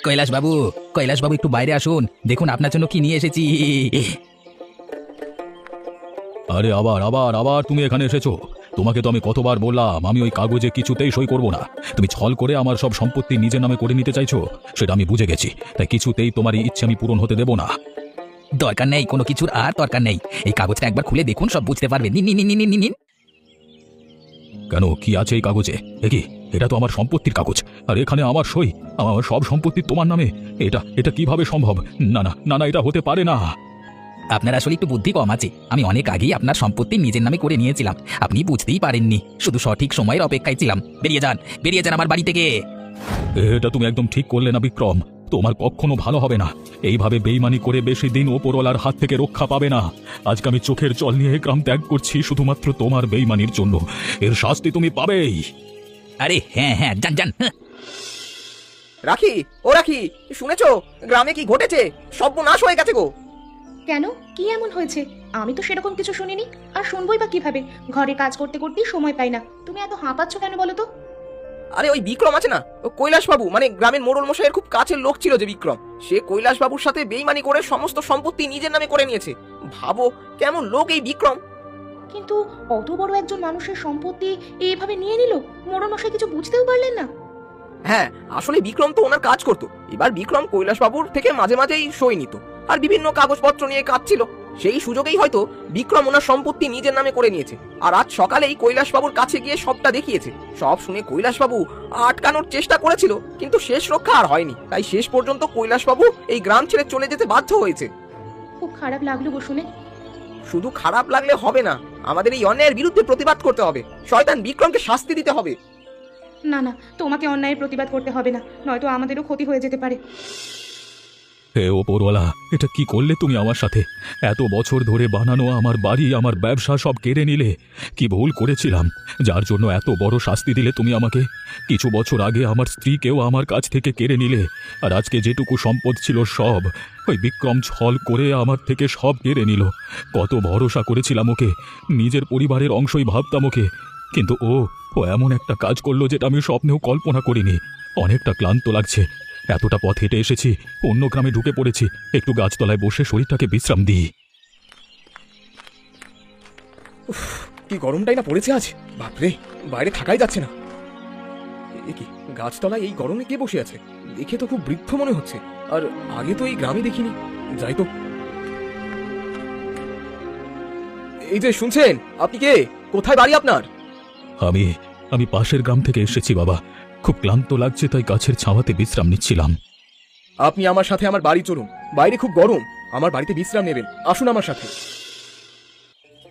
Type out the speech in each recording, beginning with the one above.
কৈলাসবাবু, কৈলাসবাবু একটু বাইরে আসুন, দেখুন আপনার জন্য কি নিয়ে এসেছি। আরে আবার আবার আবার তুমি এখানে এসেছো? তোমাকে তো আমি কতবার বললাম আমি ওই কাগজে কিছুতেই সই করব না। তুমি ছল করে আমার সব সম্পত্তি নিজের নামে করে নিতে চাইছো, সেটা আমি বুঝে গেছি। তাই কিছুতেই তোমার এই ইচ্ছে আমি পূরণ হতে দেব না। দরকার নেই, কোনো কিছুর আর দরকার নেই। এই কাগজটা একবার খুলে দেখুন, সব বুঝতে পারবেন। নিন নিন নিন নিন নিন নিন। কেন, কি আছে এই কাগজে? কি, এটা তো আমার সম্পত্তির কাগজ, আর এখানে আমার সই। আমার সব সম্পত্তি তোমার নামে। এটা এটা কিভাবে সম্ভব? না না না না, এটা হতে পারে না। আপনার আসলে একটু বুদ্ধি কম আছে। আমি অনেক আগেই আপনার সম্পত্তি নিজের নামে করে নিয়েছিলাম, আপনি বুঝতেই পারেননি। শুধু সঠিক সময়ের অপেক্ষায় ছিলাম। বেরিয়ে যান, বেরিয়ে যান আমার বাড়ি থেকে। এটা তুমি একদম ঠিক করলে না বিক্রম, তোমার কখনো ভালো হবে না। এইভাবে বেইমানি করে বেশি দিন ওপরওয়ালার হাত থেকে রক্ষা পাবে না। আজকে আমি চোখের জল নিয়ে গ্রাম ত্যাগ করছি শুধুমাত্র তোমার বেইমানির জন্য। এর শাস্তি তুমি পাবেই। আরে হ্যাঁ হ্যাঁ, যান যান। রাখি, ও রাখি, শুনেছো গ্রামে কি ঘটেছে? সর্বনাশ হয়ে গেছে গো। কেন, কি এমন হয়েছে? আমি তো সেরকম কিছু শুনিনি, আর শুনবই বা কিভাবে? ঘরে কাজ করতে করতেই সময় পাই না। তুমি এত হাঁপাচ্ছ কেন বলো তো? আরে ওই বিক্রম আছে না, ও কৈলাসবাবু মানে গ্রামের মোড়ল মশাইয়ের খুব কাছের লোক ছিল যে বিক্রম, সে কৈলাসবাবুর সাথে বেইমানি করে সমস্ত সম্পত্তি নিজের নামে করে নিয়েছে। ভাবো কেমন লোক এই বিক্রম। কিন্তু অত বড় একজন মানুষের সম্পত্তি এইভাবে নিয়ে নিল, মোড়ল মশাই কিছু বুঝতেও পারলেন না? হ্যাঁ, আসলে বিক্রম তো ওনার কাজ করতো। এবার বিক্রম কৈলাসবাবুর থেকে মাঝে মাঝেই সই নিত আর বিভিন্ন কাগজপত্র নিয়ে কাজ ছিল। সেই সুযোগেই হয়তো বিক্রম ওনার সম্পত্তি নিজের নামে করে নিয়েছে। আর আজ সকালেই কৈলাসবাবুর কাছে গিয়ে সবটা দেখিয়েছে। সব শুনে কৈলাসবাবু আটকানোর চেষ্টা করেছিল, কিন্তু শেষ রক্ষা আর হয়নি। তাই শেষ পর্যন্ত কৈলাসবাবু এই গ্রাম ছেড়ে চলে যেতে বাধ্য হয়েছে। খুব খারাপ লাগলো গো শুনে। শুধু খারাপ লাগলে হবে না, আমাদের এই অন্যায়ের বিরুদ্ধে প্রতিবাদ করতে হবে। শয়তান বিক্রমকে শাস্তি দিতে হবে। না না, তোমাকে অন্যায়ের প্রতিবাদ করতে হবে না, নয়তো আমাদেরও ক্ষতি হয়ে যেতে পারে। হে ওপরওয়ালা, এটা কি করলে তুমি আমার সাথে? এত বছর ধরে বানানো আমার বাড়ি, আমার ব্যবসা সব কেড়ে নিলে। কি ভুল করেছিলাম যার জন্য এত বড় শাস্তি দিলে তুমি আমাকে? কিছু বছর আগে আমার স্ত্রীকেও আমার কাছ থেকে কেড়ে নিলে, আর আজকে যেটুকু সম্পদ ছিল সব ওই বিক্রম ছল করে আমার থেকে সব কেড়ে নিল। কত ভরসা করেছিলাম ওকে, নিজের পরিবারের অংশই ভাবতাম ওকে, কিন্তু ও ও এমন একটা কাজ করলো যেটা আমি স্বপ্নেও কল্পনা করিনি। অনেকটা ক্লান্ত লাগছে, এতটা পথ হেঁটে এসেছি, অন্য গ্রামে ঢুকে পড়েছি। একটু গাছতলায় বসে শরীরটাকে বিশ্রাম দিই। কি গরমটাই না পড়েছে আজ, বাপরে, বাইরে থাকাই যাচ্ছে না। এ কি, গাছতলায় এই গরমে কে বসে আছে? দেখে তো খুব বৃদ্ধ মনে হচ্ছে, আর আগে তো এই গ্রামে দেখিনি। যাই তো। এই যে শুনছেন, আপনি কে? কোথায় বাড়ি আপনার? আমি আমি পাশের গ্রাম থেকে এসেছি বাবা, খুব ক্লান্ত লাগছে তাই গাছের ছাওয়াতে বিশ্রাম নিচ্ছিলাম। আপনি আমার সাথে আমার বাড়ি চলুন, বাইরে খুব গরম, আমার বাড়িতে বিশ্রাম নেবেন। আসুন আমার সাথে।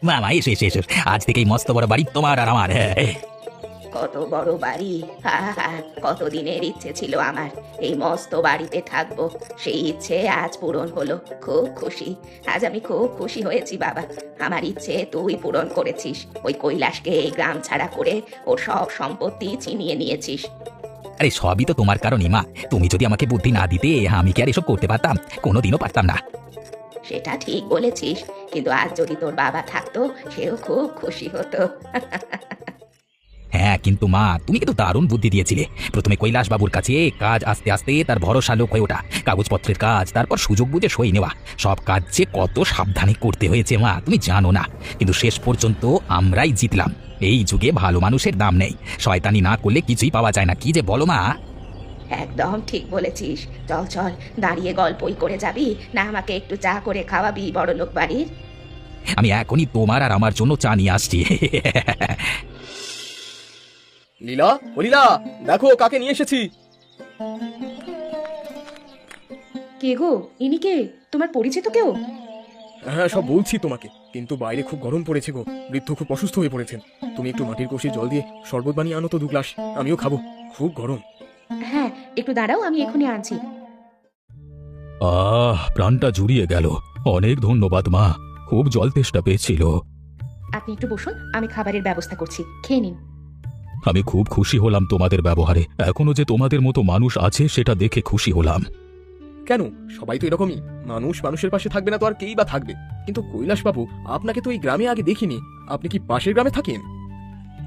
মামা এসে এসে এসে, আজ থেকেই মস্ত বড় বাড়ি তোমার আর আমার। কত বড় বাড়ি! কতদিনের ইচ্ছে ছিল আমার এই মস্ত বাড়িতে থাকবো, সেই ইচ্ছে আজ পূরণ হলো। খুব খুশি, আজ আমি খুব খুশি হয়েছি বাবা। আমার ইচ্ছে তুই পূরণ করেছিস, ওই কৈলাসকে এই গ্রাম ছাড়া করে ওর সব সম্পত্তি ছিনিয়ে নিয়েছিস। আরে সবই তো তোমার কারণই মা, তুমি যদি আমাকে বুদ্ধি না দিতে আমি কি আর এসব করতে পারতাম? কোনোদিনও পারতাম না। সেটা ঠিক বলেছিস, কিন্তু আজ যদি তোর বাবা থাকতো সেও খুব খুশি হতো। হ্যাঁ, কিন্তু মা তুমি কিন্তু দারুণ বুদ্ধি দিয়েছিলে। প্রথমে কৈলাসবাবুর কাছে কাজ, আস্তে আস্তে তার ভরসা লোক হয়ে ওঠা, কাগজপত্রের কাজ, তারপর সুযোগ বুঝে সই নেওয়া। সব কাজ যে কত সাবধানে করতে হয়েছে মা, তুমি জানো না। কিন্তু শেষ পর্যন্ত আমরাই জিতলাম। এই যুগে ভালো মানুষের দাম নেই, শয়তানি না করলে কিছুই পাওয়া যায় না। কি যে বলো মা। একদম ঠিক বলেছিস। চল চল, দাঁড়িয়ে গল্পই করে যাবি না আমাকে একটু চা করে খাওয়াবি বড়লোক বাড়ির? আমি এখনই তোমার আর আমার জন্য চা নিয়ে আসছি। লীলা, ও লীলা, দেখো কাকে নিয়ে এসেছি। কে গো, ইনি কে? তোমার পরিচিত কেউ? হ্যাঁ, সব বলছি তোমাকে, কিন্তু বাইরে খুব গরম পড়েছে গো। বৃদ্ধ খুব অসুস্থ হয়ে পড়েছেন। তুমি একটু মাটির কষে জল দিয়ে শরবত বানিয়ে আনো তো 2 গ্লাস, আমিও খাবো, খুব গরম। হ্যাঁ, একটু দাঁড়াও, আমি এখনই আনছি। প্রাণটা জুড়িয়ে গেল। অনেক ধন্যবাদ মা, খুব জল তেষ্টা পেয়েছিল। আপনি একটু বসুন, আমি খাবারের ব্যবস্থা করছি, খেয়ে নিন। আমি খুব খুশি হলাম তোমাদের ব্যবহারে। এখনো যে তোমাদের মতো মানুষ আছে সেটা দেখে খুশি হলাম। কেন, সবাই তো এরকমই। মানুষ মানুষের পাশে থাকবে না তো আর কেই বা থাকবে? কিন্তু কৈলাসবাবু, আপনাকে তো এই গ্রামে আগে দেখিনি। আপনি কি পাশের গ্রামে থাকেন?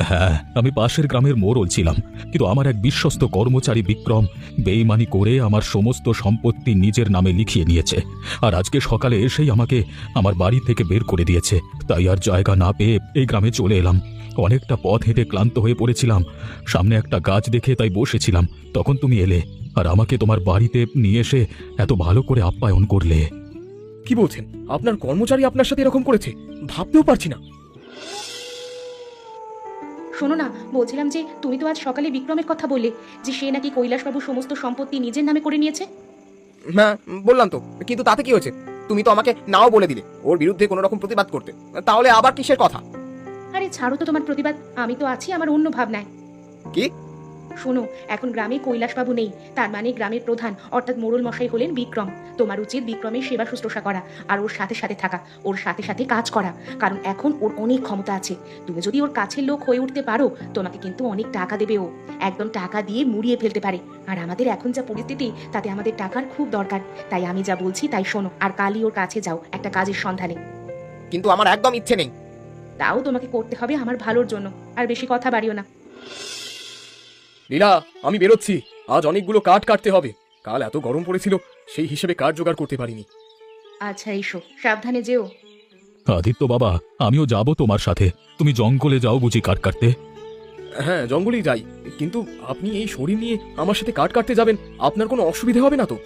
হ্যাঁ, আমি পাশের গ্রামের মোড়ল ছিলাম, কিন্তু আমার এক বিশ্বস্ত কর্মচারী বিক্রম বেইমানি করে আমার সমস্ত সম্পত্তি নিজের নামে লিখিয়ে নিয়েছে। আর আজকে সকালে এসেই আমাকে আমার বাড়ি থেকে বের করে দিয়েছে। তাই আর জায়গা না পেয়ে এই গ্রামে চলে এলাম। অনেকটা পথ হেঁটে ক্লান্ত হয়ে পড়েছিলাম, সামনে একটা গাছ দেখে তাই বসেছিলাম, তখন তুমি এলে আর আমাকে তোমার বাড়িতে নিয়ে এসে এত ভালো করে আপ্যায়ন করলে। কি বলছেন? আপনার কর্মচারী আপনার সাথে এরকম করেছে? ভাবতেও পারছি না। শোনো না, বলছিলাম যে তুমি তো আজ সকালে বিক্রমের কথা বললে যে সে নাকি কৈলাসবাবু সমস্ত সম্পত্তি নিজের নামে করে নিয়েছে। হ্যাঁ, বললাম তো, কিন্তু তাতে কি হয়েছে? তুমি তো আমাকে নাও বলে দিলে ওর বিরুদ্ধে কোনো রকম প্রতিবাদ করতে। তাহলে আবার কিসের কথা? আরে ছাড়ো তো তোমার প্রতিবাদ, আমি তো আছি আমার অন্য ভাবনায়। কি? শোনো, এখন গ্রামে কৈলাসবাবু নেই, তার মানে গ্রামের প্রধান অর্থাৎ মোড়ল মশাই হলেন বিক্রম। তোমার উচিত বিক্রমের সেবা শুশ্রূষা করা আর ওর সাথে সাথে থাকা, ওর সাথে সাথে কাজ করা, কারণ এখন ওর অনেক ক্ষমতা আছে। তুমি যদি ওর কাছের লোক হয়ে উঠতে পারো, তোমাকে কিন্তু অনেক টাকা দেবে ও, একদম টাকা দিয়ে মুড়িয়ে ফেলতে পারে। আর আমাদের এখন যা পরিস্থিতি, তাতে আমাদের টাকার খুব দরকার। তাই আমি যা বলছি তাই শোনো, আর কালই ওর কাছে যাও একটা কাজের সন্ধানে। কিন্তু আমার একদম ইচ্ছে নেই। তাও তোমাকে করতে হবে আমার ভালোর জন্য, আর বেশি কথা বাড়িও না। লীলা, আমি বেরোচ্ছি। আজ অনেকগুলো কাঠ কাটতে হবে। কাল এত গরম পড়েছিল, সেই হিসেবে কাঠ জোগাড় করতে পারিনি। আচ্ছা এসো, সাবধানে যেও। আদিত্য বাবা, আমিও যাব তোমার সাথে। তুমি জঙ্গলে যাও বুঝি কাঠ কাটতে? হ্যাঁ, জঙ্গলেই যাই, কিন্তু আপনি এই শরীর নিয়ে আমার সাথে কাঠ কাটতে যাবেন, আপনার কোনো অসুবিধা হবে না তো?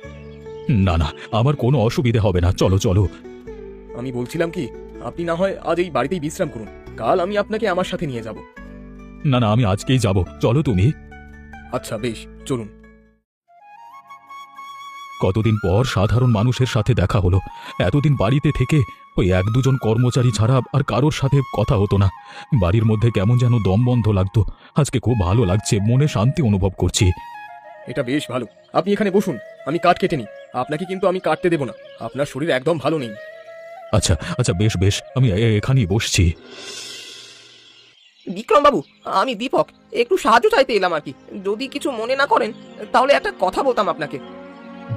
না না, আমার কোনো অসুবিধে হবে না, চলো চলো। আমি বলছিলাম কি, আপনি না হয় আজ এই বাড়িতেই বিশ্রাম করুন, কাল আমি আপনাকে আমার সাথে নিয়ে যাব। না না, আমি আজকেই যাব, চলো তুমি। আচ্ছা বেশ, চলুন। কতদিন পর সাধারণ মানুষের সাথে দেখা হলো। এতদিন বাড়িতে থেকে ওই এক দুজন কর্মচারী ছাড়া আর কারোর সাথে কথা হতো না। বাড়ির মধ্যে কেমন যেন দম বন্ধ লাগতো। আজকে খুব ভালো লাগছে, মনে শান্তি অনুভব করছি। এটা বেশ ভালো। আপনি এখানে বসুন, আমি কাঠ কেটে নিই। আপনাকে কিন্তু আমি কাটতে দেব না, আপনার শরীর একদম ভালো নেই। আচ্ছা আচ্ছা, বেশ বেশ, আমি এখানেই বসছি। বিক্রম বাবু, আমি দীপক, একটু সাহায্য চাইতে এলাম আর কি। যদি কিছু মনে না করেন তাহলে একটা কথা বলতাম আপনাকে।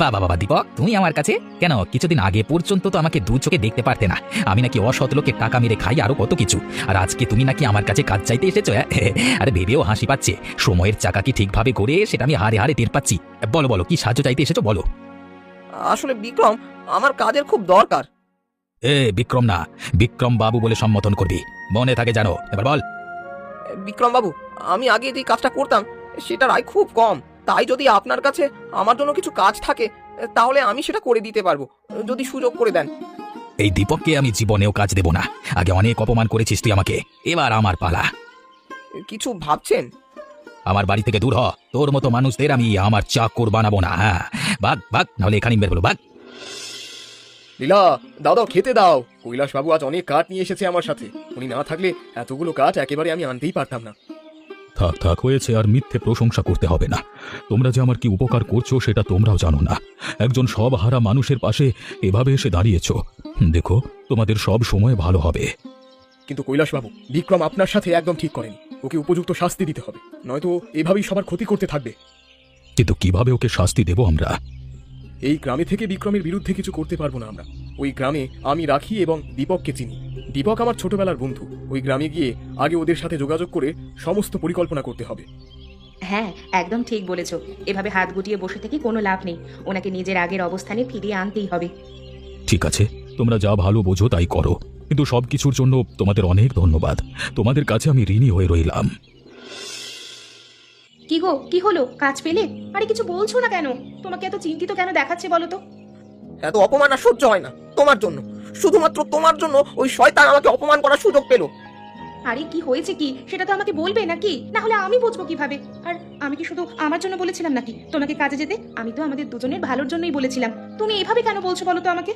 বাবা বাবা দীপক, তুমি আমার কাছে কেন? কিছুদিন আগে পর্যন্ত তো আমাকে দু চোখে দেখতে পারতে না। আমি নাকি অসৎ লোকের টাকা মেরে খাই, আরো কত কিছু। আর আজকে তুমি নাকি আমার কাছে কাজ চাইতে এসেছো? আরে ভেবেও হাসি পাচ্ছে। সময়ের চাকা কি ঠিকভাবে করে সেটা আমি হারে হারে টের পাচ্ছি। বলো বলো, কি সাহায্য চাইতে এসেছো বলো। আসলে বিক্রম, আমার কাজের খুব দরকার। বিক্রম না, বিক্রম বাবু বলে সম্বোধন করবি, মনে থাকে জানো। এবার বল। বিক্রম বাবু, আমি আগে যে কাজটা করতাম সেটার আয় খুব কম। তাই যদি আপনার কাছে আমার জন্য কিছু কাজ থাকে তাহলে আমি সেটা করে দিতে পারবো, যদি সুযোগ করে দেন। এই দীপককে আমি জীবনেও কাজ দেব না। আগে অনেক অপমান করেছিস তুই আমাকে, এবার আমার পালা। কিছু ভাবছেন? আমার বাড়ি থেকে দূর হ। তোর মতো মানুষদের আমি আমার চাকর বানাবো না। হ্যাঁ, ভাগ ভাগ, নাহলে এখানেই বের হলো, ভাগ। লীলা, দাও দাও, খেতে দাও। কৈলাস বাবু আজ অনেক কাঠ নিয়ে এসেছে আমার সাথে। উনি না থাকলে এতগুলো কাঠ একেবারে আমি আনতেই পারতাম না। থাক থাক, হয়েছে, আর মিথ্যে প্রশংসা করতে হবে না। তোমরা যে আমার কি উপকার করছো সেটা তোমরাও জানো না। একজন সব হারা মানুষের পাশে এভাবে এসে দাঁড়িয়েছো। দেখো, তোমাদের সব সময় ভালো হবে। কিন্তু কৈলাস বাবু, বিক্রম আপনার সাথে একদম ঠিক করেনি। ওকে উপযুক্ত শাস্তি দিতে হবে, নয়তো এভাবেই সবার ক্ষতি করতে থাকবে। কিন্তু কিভাবে ওকে শাস্তি দেব আমরা? এই গ্রামে থেকে বিক্রমের বিরুদ্ধে কিছু করতে পারবো না আমরা। ওই গ্রামে আমি রাখি এবং দীপককে চিনি। দীপক আমার ছোটবেলার বন্ধু। ওই গ্রামে গিয়ে আগে ওদের সাথে যোগাযোগ করে সমস্ত পরিকল্পনা করতে হবে। হ্যাঁ, একদম ঠিক বলেছো। এভাবে হাত গুটিয়ে বসে থেকে কোনো লাভ নেই, ওনাকে নিজের আগের অবস্থানে ফিরিয়ে আনতেই হবে। ঠিক আছে, তোমরা যা ভালো বোঝো তাই করো, কিন্তু সবকিছুর জন্য তোমাদের অনেক ধন্যবাদ। তোমাদের কাছে আমি ঋণী হয়ে রইলাম। কি গো, কি হলো? কাজ পেলে? আরে কিছু বলছো না কেন? তোমাকে এত চিন্তিত কেন দেখাচ্ছে বলো তো? এত অপমান আর সহ্য হয় না তোমার জন্য। শুধুমাত্র তোমার জন্য ওই শয়তান আমাকে অপমান করার সুযোগ পেল। আরে কি হয়েছে কি, সেটা তো আমাকে বলবে নাকি? না হলে আমি বুঝবো কিভাবে? আর আমি কি শুধু আমার জন্য বলেছিলাম নাকি তোমাকে কাজে যেতে? আমি তো আমাদের দুজনের ভালোর জন্যই বলেছিলাম। তুমি এভাবে কেন বলছো বলো তো আমাকে?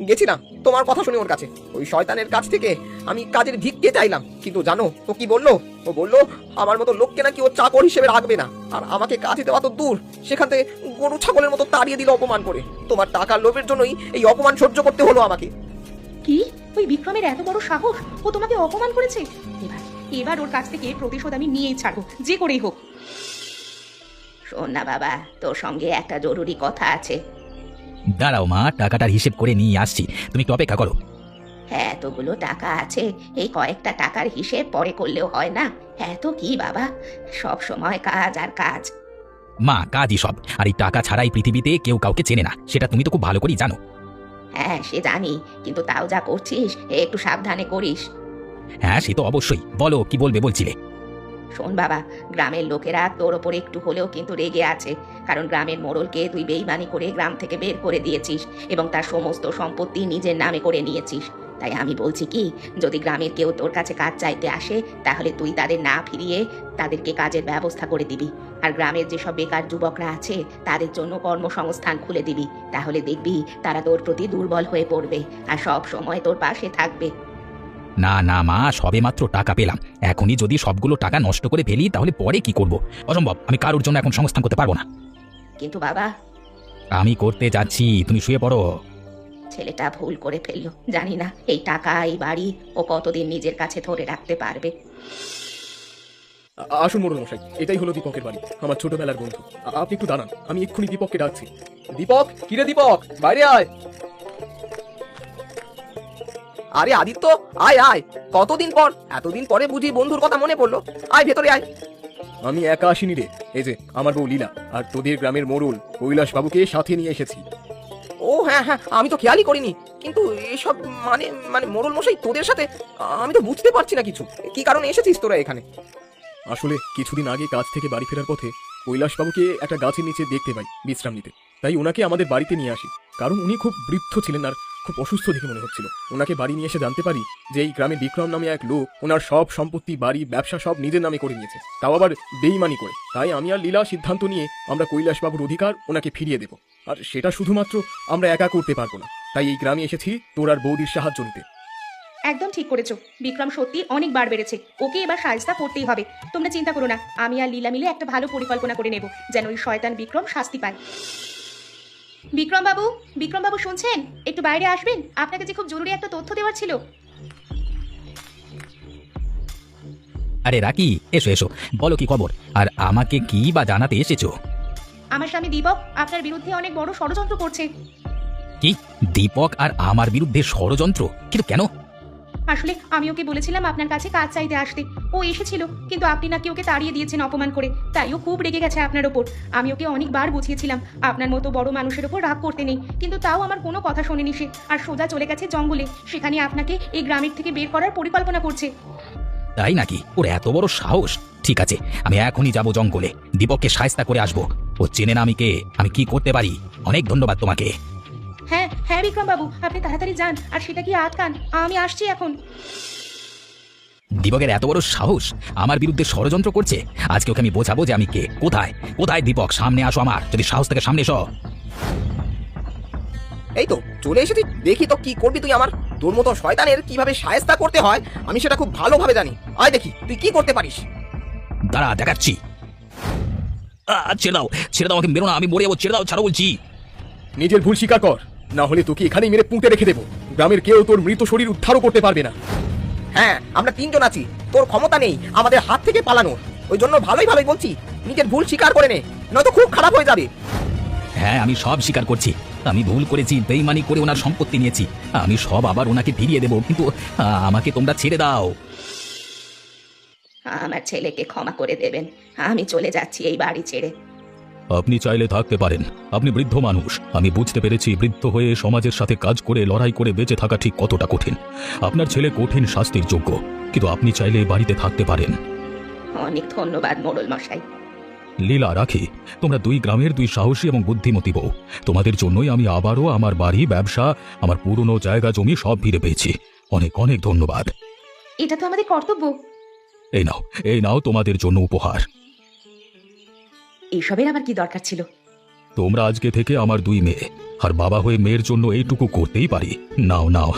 গেছিলাম তোমার কথা শুনে ওর কাছে। ওই শয়তানের কাছ থেকে আমি কাজের ভিক্ষে চাইলাম, কিন্তু জানো ও কি বললো? ও বললো আমার মতো লোককে নাকি ও চাকর হিসেবে রাখবে না, আর আমাকে কাজে দেওয়া তো দূর, সেখান থেকে গরু ছাগলের মতো তাড়িয়ে দিল অপমান করে। তোমার টাকার লোভের জন্যই এই অপমান সহ্য করতে হলো আমাকে। কি? ওই বিক্রমের এত বড় সাহস, ও তোমাকে অপমান করেছে? এবার এবার ওর কাছ থেকে প্রতিশোধ আমি নিয়েই ছাড়বো, যে করেই হোক। শোন না বাবা, তোর সঙ্গে একটা জরুরি কথা আছে। দাঁড়াও মা, টাকাটার হিসেব করে নিয়ে আসছি, তুমি একটু অপেক্ষা করো। হ্যাঁ, এতগুলো টাকা আছে, এই কয়েকটা টাকার হিসেব পরে করলেও হয় না? এত কি বাবা, সব সময় কাজ আর কাজ। মা কাজই সব, আর এই টাকা ছাড়াই পৃথিবীতে কেউ কাউকে চেনে না, সেটা তুমি তো খুব ভালো করেই জানো। হ্যাঁ সে জানি, কিন্তু তাও যা করছিস একটু সাবধানে করিস। হ্যাঁ সে তো অবশ্যই, বলো কি বলবে বলছিলে। শোন বাবা, গ্রামের লোকেরা তোর ওপর একটু হলেও কিন্তু রেগে আছে, কারণ গ্রামের মোড়লকে তুই বেইমানি করে গ্রাম থেকে বের করে দিয়েছিস এবং তার সমস্ত সম্পত্তি নিজের নামে করে নিয়েছিস। তাই আমি বলছি কি, যদি গ্রামের কেউ তোর কাছে কাজ চাইতে আসে তাহলে তুই তাদের না ফিরিয়ে তাদেরকে কাজের ব্যবস্থা করে দিবি। আর গ্রামের যেসব বেকার যুবকরা আছে তাদের জন্য কর্মসংস্থান খুলে দিবি, তাহলে দেখবি তারা তোর প্রতি দুর্বল হয়ে পড়বে আর সব সময় তোর পাশে থাকবে। না না মা, সবে মাত্র টাকা পেলাম, এখনই যদি সবগুলো টাকা নষ্ট করে ফেলি তাহলে পরে কি করব? অসম্ভব, আমি কারোর জন্য এখন সংস্থান করতে পারবো না। কিন্তু বাবা, আমি করতে যাচ্ছি, তুমি শুয়ে পড়ো। ছেলেটা ভুল করে ফেললো, জানি না এই টাকা এই বাড়ি ও কতদিন নিজের কাছে ধরে রাখতে পারবে। আসুন মোড়ল মশাই, এটাই হলো দীপকের বাড়ি, আমার ছোটবেলার বন্ধু। আপনি একটু দাঁড়ান, আমি এক্ষুনি দীপককে ডাকছি। দীপক, কিরে দীপক, বাইরে আয়। আরে আদিত্য, আয় আয়, কতদিন পর, এতদিন পরে বুঝি বন্ধুর কথা মনে পড়লো। আয় ভেতরে আয়। আমি একা আসিনি রে, এই যে আমার বউ লীলা আর তোদের গ্রামের মোড়ল কৈলাস বাবুকে সাথে নিয়ে এসেছি। ও হ্যাঁ হ্যাঁ, আমি তো খেয়ালই করিনি, কিন্তু এসব মানে মানে মোড়ল মশাই তোদের সাথে, আমি তো বুঝতে পারছি না কিছু, কি কারণে এসেছিস তোরা এখানে? আসলে কিছুদিন আগে কাজ থেকে বাড়ি ফেরার পথে কৈলাস বাবুকে একটা গাছের নিচে দেখতে পাই বিশ্রাম নিতে, তাই ওনাকে আমাদের বাড়িতে নিয়ে আসি। কারণ উনি খুব বৃদ্ধ ছিলেন আর খুব অসুস্থ দেখে মনে হচ্ছিল। ওনাকে বাড়ি নিয়ে এসে জানতে পারি যে এই গ্রামে বিক্রম নামে এক লোক ওনার সব সম্পত্তি, বাড়ি, ব্যবসা সব নিজের নামে করে নিয়েছে, তাও আবার বেইমানি করে। তাই আমি আর লীলা সিদ্ধান্ত নিয়ে আমরা কৈলাস বাবুর অধিকার ওনাকে ফিরিয়ে দেব, আর সেটা শুধুমাত্র আমরা একা করতে পারবো না। তাই এই গ্রামে এসেছি তোর আর বৌদির সাহায্য নিতে। একদম ঠিক করেছো, বিক্রম সত্যি অনেক বার বেড়েছে, ওকে এবার সাজদা করতেই হবে। তোমরা চিন্তা করো না, আমি আর লীলা মিলে একটা ভালো পরিকল্পনা করে নেব যেন ওই শয়তান বিক্রম শাস্তি পায়। বিক্রম বাবু শুনছেন? একটু বাইরে আসবেন, আপনাকে যে খুব জরুরি একটা তথ্য দেওয়ার ছিল। আরে রাকি, এসো এসো, বলো কি খবর, আর আমাকে কি বা জানাতে এসেছো? আমার স্বামী দীপক আপনার বিরুদ্ধে অনেক বড় ষড়যন্ত্র করছে। কি, দীপক আর আমার বিরুদ্ধে ষড়যন্ত্র? কিন্তু কেন? আসলে আমি ওকে বলেছিলাম আপনার কাছে কাজ চাইতে আসতে, ও এসেছিল, কিন্তু আপনি নাকি ওকে তাড়িয়ে দিয়েছেন অপমান করে, তাই ও খুব রেগে গেছে আপনার ওপর। আমি ওকে অনেকবার বুঝিয়েছিলাম আপনার মতো বড় মানুষের ওপর রাগ করতে নেই, কিন্তু তাও আমার কোনো কথা শোনেনি সে, আর সোজা চলে গেছে জঙ্গলে, সেখানে আপনাকে এই গ্রামের থেকে বের করার পরিকল্পনা করছে। তাই নাকি? ওর এত বড় সাহস! ঠিক আছে, আমি এখনই যাব জঙ্গলে, দীপককে সায়স্তা করে আসবো। ও চেনে না আমি কে, আমি কি করতে পারি। অনেক ধন্যবাদ তোমাকে। হ্যাঁ হ্যাঁ বিক্রম বাবু, আপনি তাড়াতাড়ি যান, আর সেটা কি আটকান, আমি আসছি এখন। দীপকের এত বড় সাহস, আমার বিরুদ্ধে ষড়যন্ত্র করছে। আজকে ওকে আমি বোঝাবো যে আমি কে। কোথায় কোথায় দীপক, সামনে আসো আমার, যদি সাহস থেকে সামনে এসো। এই তো চলে এসেছিস, দেখি তো কি করবি তুই আমার। তোর মতো শয়তানের কিভাবে শায়েস্তা করতে হয় আমি সেটা খুব ভালোভাবে জানি। আয় দেখি তুই কি করতে পারিস। দাঁড়া, দেখাচ্ছি। ছেড়ে দাও, ছেড়ে দাও, আমাকে মেরো না, আমি মরে যাবো, ছেড়ে দাও, ছাড়ো বলছি। নিজের ভুল স্বীকার কর, না হলে তোকে এখানেই মেরে পুঁতে রেখে দেবো। গ্রামের কেউ তোর মৃত শরীর উদ্ধারও করতে পারবে না। হ্যাঁ, আমরা তিনজন আছি, তোর ক্ষমতা নেই আমাদের হাত থেকে পালানোর। ওই জন্য ভালোই ভালোই বলছি, নিজের ভুল স্বীকার করে নে, নয়তো খুব খারাপ হয়ে যাবে। হ্যাঁ, আমি সব স্বীকার করছি, আমি ভুল করেছি, বেইমানি করে ওনার সম্পত্তি নিয়েছি, আমি সব আবার ওনাকে ফিরিয়ে দেবো, কিন্তু আমাকে তোমরা ছেড়ে দাও। আমার ছেলেকে ক্ষমা করে দেবেন, আমি চলে যাচ্ছি এই বাড়ি ছেড়ে। আপনি চাইলে থাকতে পারেন, আপনি বৃদ্ধ মানুষ, আমি বুঝতে পেরেছি বৃদ্ধ হয়ে সমাজের সাথে কাজ করে লড়াই করে বেঁচে থাকা ঠিক কতটা কঠিন। আপনার ছেলে কঠিন শাস্তির যোগ্য, কিন্তু আপনি চাইলে এই বাড়িতে থাকতে পারেন। অনেক ধন্যবাদ মোড়ল মশাই। লীলা, রাখি, তোমরা দুই গ্রামের দুই সাহসী এবং বুদ্ধিমতী বউ, তোমাদের জন্যই আমি আবারও আমার বাড়ি, ব্যবসা, আমার পুরনো জায়গা জমি সব ফিরে পেয়েছি। অনেক অনেক ধন্যবাদ। এটা তো আমাদের কর্তব্য। এই নাও তোমাদের জন্য উপহার। এইসবের আবার কি দরকার ছিল? তোমরা আজকে থেকে আমার দুই মেয়ে, আর বাবা হয়ে মেয়ের জন্য এইটুকু করতেই পারি। নাও নাও।